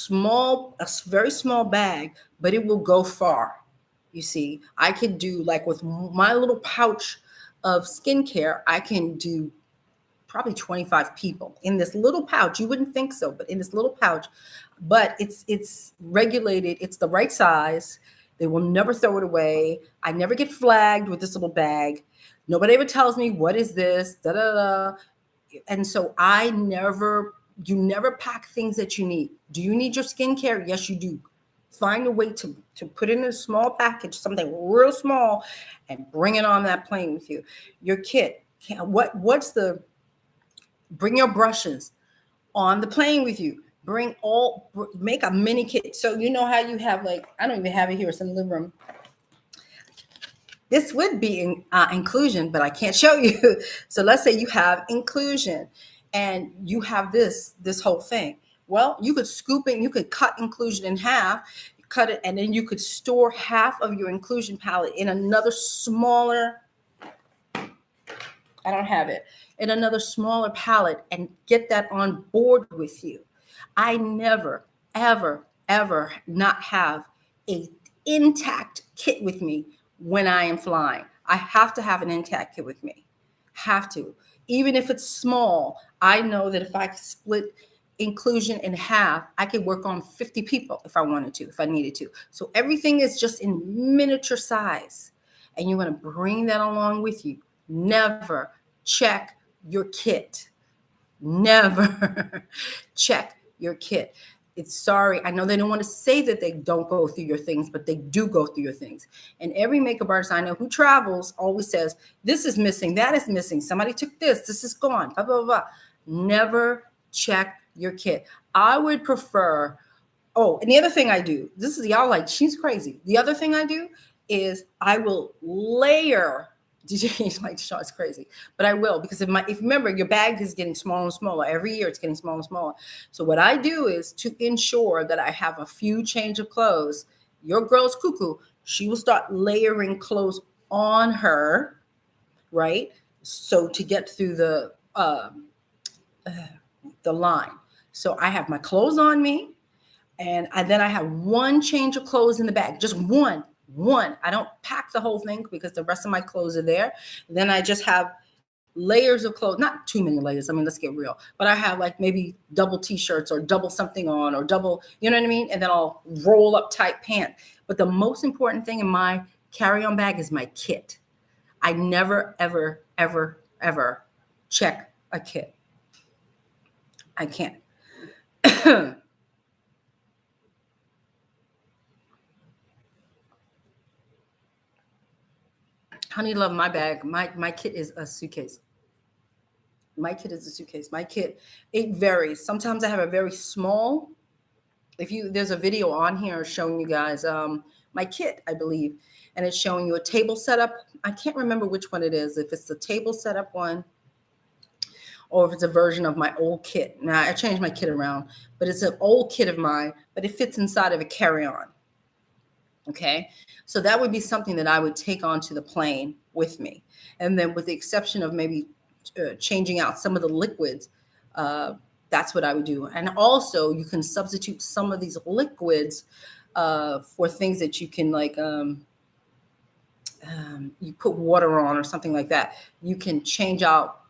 a very small bag, but it will go far. You see, I could do, like, with my little pouch of skincare, I can do probably 25 people in this little pouch. You wouldn't think so, but in this little pouch, but it's regulated. It's the right size. They will never throw it away. I never get flagged with this little bag. Nobody ever tells me, what is this? Da, da, da. And so you never pack things that you need. Do you need your skincare? Yes, you do. Find a way to put it in a small package, something real small, and bring it on that plane with you. Your kit. Bring your brushes on the plane with you. Make a mini kit. So you know how you have, like, I don't even have it here. It's in the living room. This would be inclusion, but I can't show you. So let's say you have inclusion and you have this whole thing. Well, you could scoop it, you could cut inclusion in half, cut it, and then you could store half of your inclusion palette in another smaller, I don't have it, in another smaller palette and get that on board with you. I never, ever, ever not have a intact kit with me when I am flying. I have to have an intact kit with me. Have to. Even if it's small, I know that if I split inclusion in half, I could work on 50 people if I wanted to, if I needed to. So everything is just in miniature size. And you're going to bring that along with you. Never check your kit. Never check your kit. It's sorry. I know they don't want to say that they don't go through your things, but they do go through your things. And every makeup artist I know who travels always says, this is missing, that is missing. Somebody took this is gone, blah, blah, blah. Never check your kit. I would prefer, oh, and the other thing I do, this is y'all like, she's crazy. The other thing I do is I will layer. Like DeShawn is crazy, but I will, because if remember, your bag is getting smaller and smaller every year. It's getting smaller and smaller. So what I do is to ensure that I have a few change of clothes. Your girl's cuckoo. She will start layering clothes on her, right? So to get through the line. So I have my clothes on me, and then I have one change of clothes in the bag, just one. I don't pack the whole thing because the rest of my clothes are there. Then I just have layers of clothes, not too many layers. I mean, let's get real, but I have like maybe double t-shirts or double something on, or double, you know what I mean? And then I'll roll up tight pant. But the most important thing in my carry-on bag is my kit. I never, ever, ever, ever check a kit. I can't. Honey love, my bag. My kit is a suitcase. My kit is a suitcase. My kit, it varies. Sometimes I have a very small. There's a video on here showing you guys my kit, I believe, and it's showing you a table setup. I can't remember which one it is. If it's the table setup one, or if it's a version of my old kit. Now I changed my kit around, but it's an old kit of mine, but it fits inside of a carry-on. Okay, so that would be something that I would take onto the plane with me. And then with the exception of maybe changing out some of the liquids, that's what I would do. And also you can substitute some of these liquids for things that you can like, you put water on or something like that. You can change out.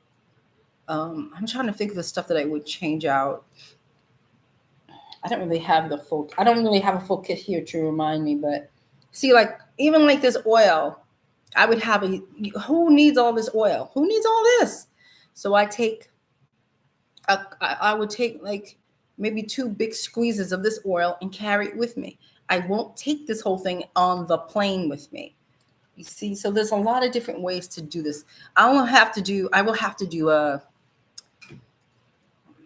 I'm trying to think of the stuff that I would change out. I don't really have a full kit here to remind me, but see, like even like this oil, I would have who needs all this oil? Who needs all this? So I would take like maybe 2 big squeezes of this oil and carry it with me. I won't take this whole thing on the plane with me. You see, so there's a lot of different ways to do this. I will have to do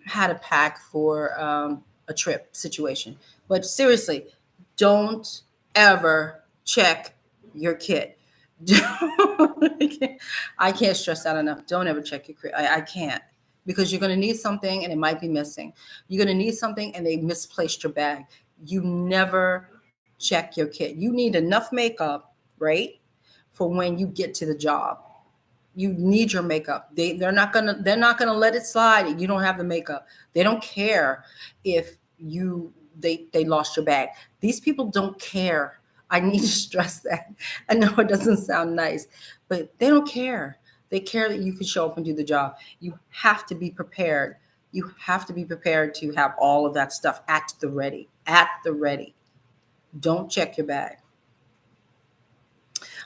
how to pack for a trip situation. But seriously, don't ever check your kit. I can't stress that enough. Don't ever check your kit. I can't, because you're going to need something and it might be missing. You're going to need something and they misplaced your bag. You never check your kit. You need enough makeup, right, for when you get to the job. You need your makeup. They're not gonna let it slide. You don't have the makeup. They don't care if they lost your bag. These people don't care. I need to stress that. I know it doesn't sound nice, but they don't care. They care that you can show up and do the job. You have to be prepared. You have to be prepared to have all of that stuff at the ready. At the ready. Don't check your bag.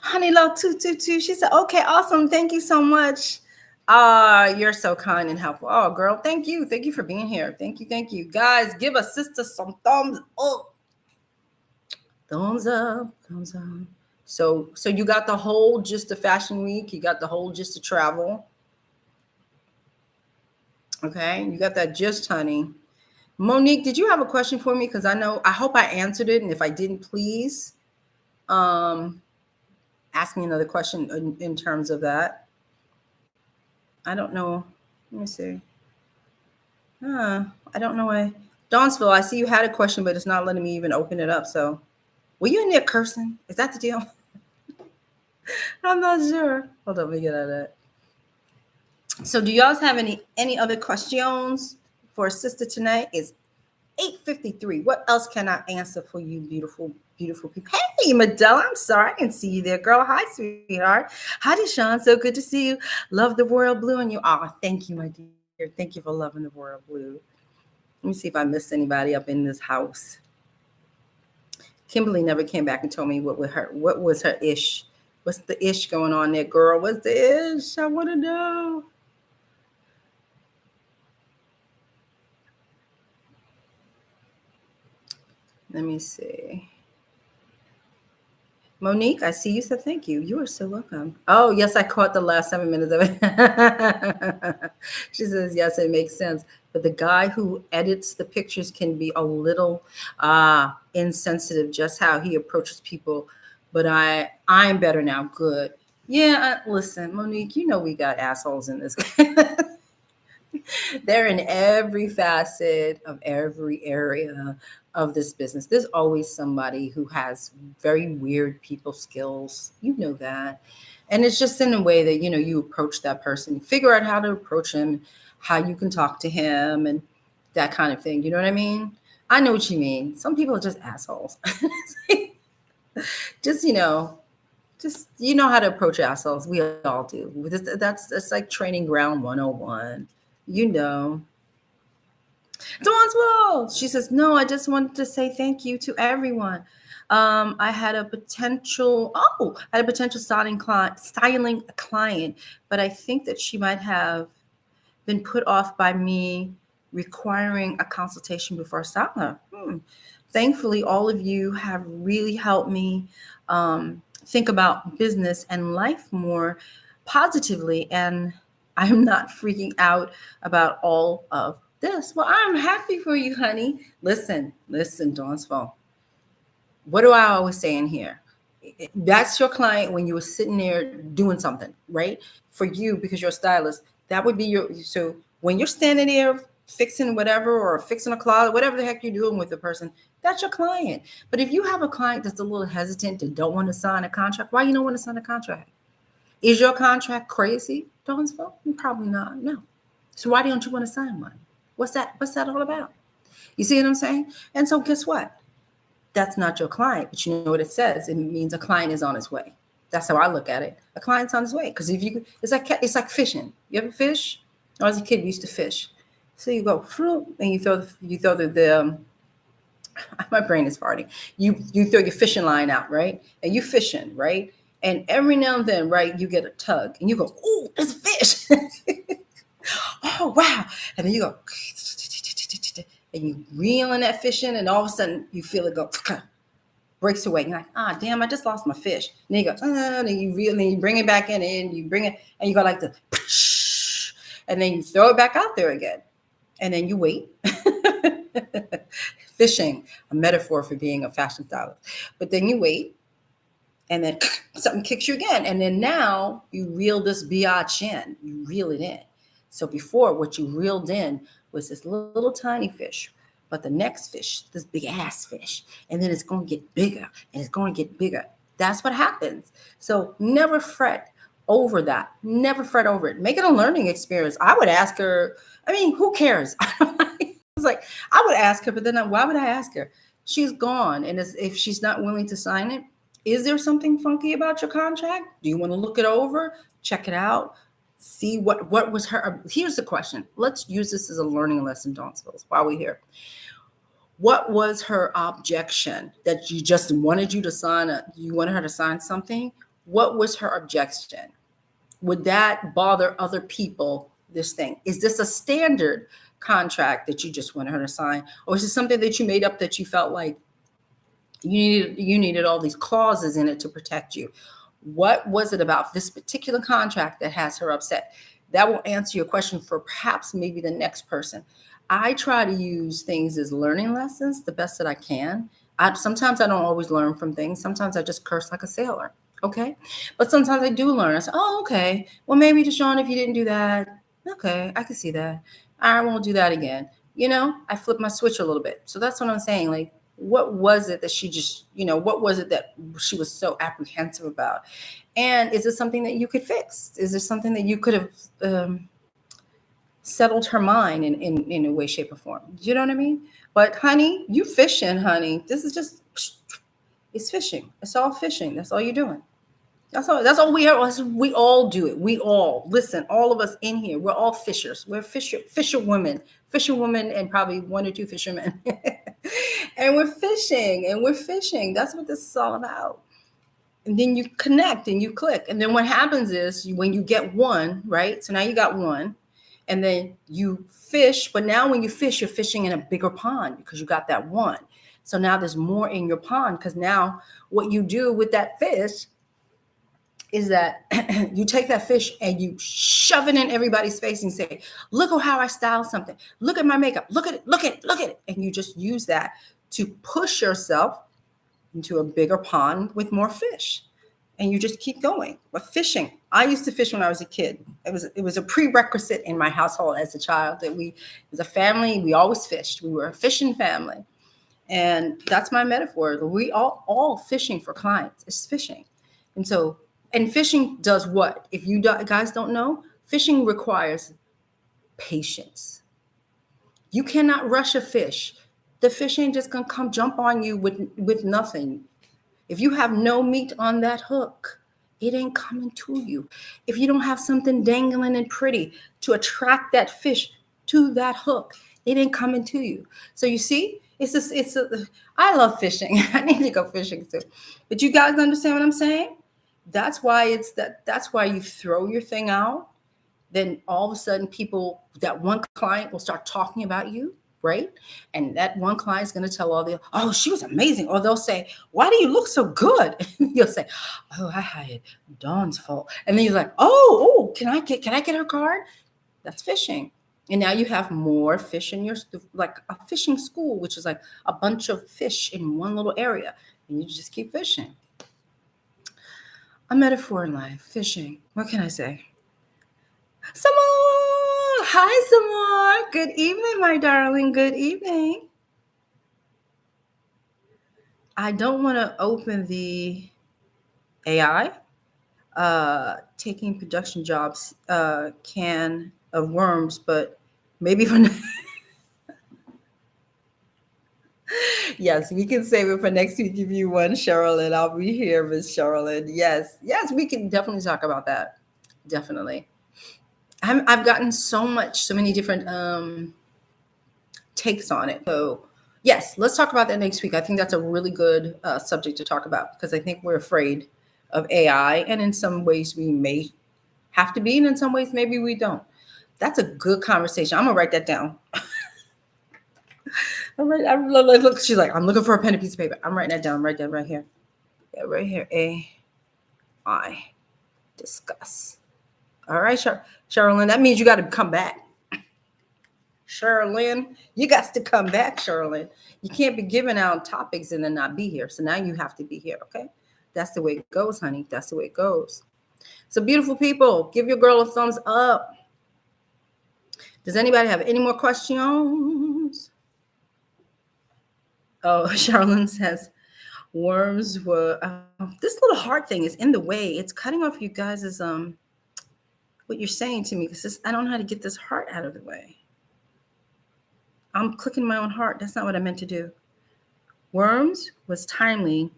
Honey Love 222. She said, okay, awesome. Thank you so much. You're so kind and helpful. Oh, girl, thank you. Thank you for being here. Thank you. Thank you. Guys, give a sister some thumbs up. Thumbs up. Thumbs up. So you got the whole gist of Fashion Week. You got the whole gist of travel. Okay. You got that gist, honey. Monique, did you have a question for me? Because I hope I answered it. And if I didn't, please ask me another question in terms of that. I don't know. Let me see. I don't know why. Dawnsville, I see you had a question, but it's not letting me even open it up. So were you in there cursing? Is that the deal? I'm not sure. Hold on, let me get out of that. So do y'all have any other questions for a sister tonight? It's 8:53. What else can I answer for you, beautiful, beautiful people? Hey, Medella, I'm sorry I didn't see you there, girl. Hi, sweetheart. Hi, DeShawn. So good to see you. Love the royal blue on you. Oh, thank you, my dear. Thank you for loving the royal blue. Let me see if I missed anybody up in this house. Kimberly never came back and told me what was her ish. What's the ish going on there, girl? What's the ish? I want to know. Let me see. Monique, I see you said thank you. You are so welcome. Oh, yes, I caught the last 7 minutes of it. She says, yes, it makes sense. But the guy who edits the pictures can be a little insensitive, just how he approaches people. But I'm better now. Good. Yeah, listen, Monique, you know we got assholes in this. They're in every facet of every area of this business. There's always somebody who has very weird people skills. You know that. And it's just in a way that, you approach that person, figure out how to approach him, how you can talk to him and that kind of thing. You know what I mean? I know what you mean. Some people are just assholes. just, just how to approach assholes. We all do. That's like training ground 101. Donswell, she says, no, I just wanted to say thank you to everyone. I had a potential styling client, but I think that she might have been put off by me requiring a consultation before I style her. Thankfully, all of you have really helped me think about business and life more positively, and I'm not freaking out about all of this. Well, I'm happy for you, honey. Listen, Dawnsville. What do I always say in here? That's your client when you were sitting there doing something, right? For you, because you're a stylist, that would be so when you're standing there fixing whatever or fixing a closet, whatever the heck you're doing with the person, that's your client. But if you have a client that's a little hesitant and don't want to sign a contract, why you don't want to sign a contract? Is your contract crazy, Dawnsville? Probably not. No. So why don't you want to sign one? What's that all about? You see what I'm saying? And so guess what? That's not your client, but you know what it says? It means a client is on his way. That's how I look at it. A client's on his way. Because it's like fishing. You ever fish? When I was a kid, we used to fish. So you go and you throw the my brain is farting. You throw your fishing line out, right? And you fishing, right? And every now and then, right, you get a tug and you go, oh, there's a fish. Oh, wow. And then you go, and you reel in that fish in, and all of a sudden you feel it go, breaks away. You're like, damn, I just lost my fish. And then you go, and you reel, and then you bring it back in, and you bring it, and you go like this, and then you throw it back out there again. And then you wait. Fishing, a metaphor for being a fashion stylist. But then you wait, and then something kicks you again. And then now you reel this biatch in. You reel it in. So before, what you reeled in was this little tiny fish. But the next fish, this big ass fish. And then it's going to get bigger, and it's going to get bigger. That's what happens. So never fret over that. Never fret over it. Make it a learning experience. I would ask her, who cares? It's like, I would ask her, but then why would I ask her? She's gone. And if she's not willing to sign it, is there something funky about your contract? Do you want to look it over? Check it out. See what was her. Here's the question. Let's use this as a learning lesson, Dawnsville, while we're here. What was her objection that you just wanted you to sign? You wanted her to sign something? What was her objection? Would that bother other people? This thing, is this a standard contract that you just wanted her to sign, or is it something that you made up that you felt like you needed all these clauses in it to protect you? What was it about this particular contract that has her upset? That will answer your question for perhaps maybe the next person. I try to use things as learning lessons the best that I can. Sometimes I don't always learn from things. Sometimes I just curse like a sailor. Okay. But sometimes I do learn. I say, oh, okay. Well, maybe DeShawn, if you didn't do that, okay, I can see that. I won't do that again. I flip my switch a little bit. So that's what I'm saying. Like, what was it that she just, what was it that she was so apprehensive about? And is it something that you could fix? Is there something that you could have settled her mind in a way, shape, or form? Do you know what I mean? But honey, you fishing, honey. This is just, it's fishing. It's all fishing. That's all you're doing. That's all we are. We all do it. We all, listen, all of us in here, we're all fishers. We're fisher women, fisherwoman and probably 1 or 2 fishermen. And we're fishing and we're fishing. That's what this is all about. And then you connect and you click. And then what happens is when you get one, right? So now you got one, and then you fish. But now when you fish, you're fishing in a bigger pond because you got that one. So now there's more in your pond, because now what you do with that fish is that you take that fish and you shove it in everybody's face and say, look at how I style something. Look at my makeup. Look at it. Look at it. Look at it. And you just use that to push yourself into a bigger pond with more fish. And you just keep going. But fishing, I used to fish when I was a kid. It was a prerequisite in my household as a child that as a family, we always fished. We were a fishing family. And that's my metaphor. We all fishing for clients. It's fishing. And fishing does what? If you guys don't know, fishing requires patience. You cannot rush a fish. The fish ain't just gonna come jump on you with nothing. If you have no meat on that hook, it ain't coming to you. If you don't have something dangling and pretty to attract that fish to that hook, it ain't coming to you. So you see, I love fishing. I need to go fishing too. But you guys understand what I'm saying? That's why that's why you throw your thing out. Then all of a sudden that one client will start talking about you, right? And that one client is going to tell oh, she was amazing. Or they'll say, why do you look so good? You'll say, oh, I hired Dawn's fault. And then you're like, oh, can I get her card? That's fishing. And now you have more fish in like a fishing school, which is like a bunch of fish in one little area. And you just keep fishing. A metaphor in life, fishing. What can I say? Samar! Hi, Samar. Good evening, my darling. Good evening. I don't want to open the AI. Taking production jobs can of worms, but maybe for yes, we can save it for next week if you want, Sherilyn. I'll be here, Miss Sherilyn. Yes, we can definitely talk about that. Definitely. I've gotten so many different takes on it. So yes, let's talk about that next week. I think that's a really good subject to talk about, because I think we're afraid of AI, and in some ways we may have to be, and in some ways maybe we don't. That's a good conversation. I'm gonna write that down. Look, she's like, I'm looking for a pen and piece of paper. I'm writing that down. Write that right here. Yeah, right here. AI discuss. All right, Sherilyn, that means you got to come back. Sherilyn, you got to come back, Sherilyn. You can't be giving out topics and then not be here. So now you have to be here, okay? That's the way it goes, honey. That's the way it goes. So beautiful people, give your girl a thumbs up. Does anybody have any more questions? Oh, Sherilyn says, worms were, this little heart thing is in the way. It's cutting off you guys' what you're saying to me, because I don't know how to get this heart out of the way. I'm clicking my own heart. That's not what I meant to do. Worms was timely.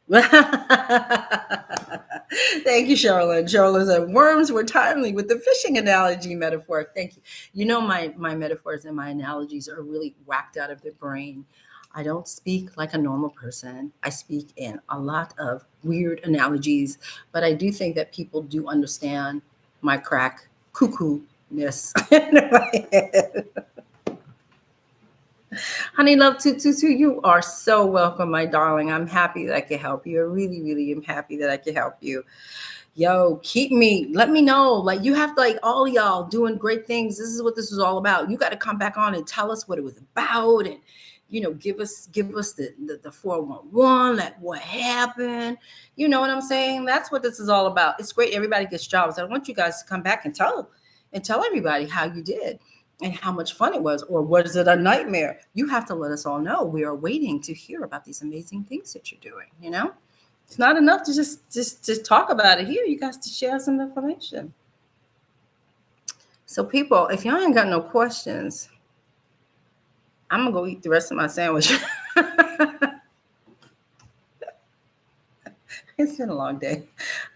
Thank you, Sherilyn. Sherilyn said worms were timely with the fishing analogy metaphor. Thank you. You know, my metaphors and my analogies are really whacked out of the brain. I don't speak like a normal person. I speak in a lot of weird analogies, but I do think that people do understand my crack cuckoo-ness in my head. Honey Love 222, you are so welcome, my darling. I'm happy that I can help you. I really, really am happy that I can help you. Yo, let me know. Like, you have to, like, all y'all doing great things. This is what this is all about. You got to come back on and tell us what it was about, and give us the 411, like what happened. You know what I'm saying? That's what this is all about. It's great. Everybody gets jobs. I want you guys to come back and tell everybody how you did and how much fun it was, or was it a nightmare? You have to let us all know. We are waiting to hear about these amazing things that you're doing. It's not enough to just talk about it here. You guys to share some information. So people, if y'all ain't got no questions, I'm gonna go eat the rest of my sandwich. It's been a long day.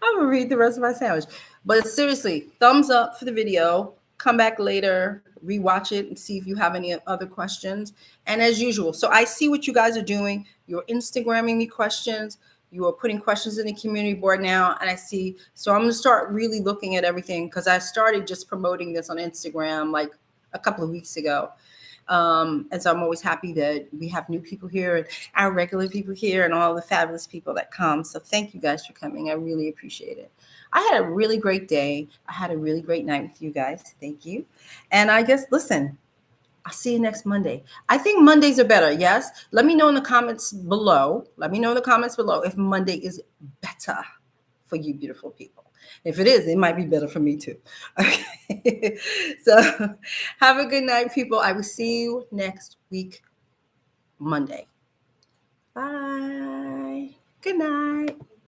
I'm gonna read the rest of my sandwich. But seriously, thumbs up for the video. come back later, rewatch it, and see if you have any other questions. And as usual, so I see what you guys are doing. You're Instagramming me questions. You are putting questions in the community board now, and I see. So I'm going to start really looking at everything, because I started just promoting this on Instagram like a couple of weeks ago. And so I'm always happy that we have new people here and our regular people here and all the fabulous people that come. So thank you guys for coming. I really appreciate it. I had a really great day. I had a really great night with you guys. Thank you. And I guess, listen, I'll see you next Monday. I think Mondays are better. Yes. Let me know in the comments below. Let me know in the comments below if Monday is better for you beautiful people. If it is, it might be better for me too. Okay. So have a good night, people. I will see you next week, Monday. Bye. Good night.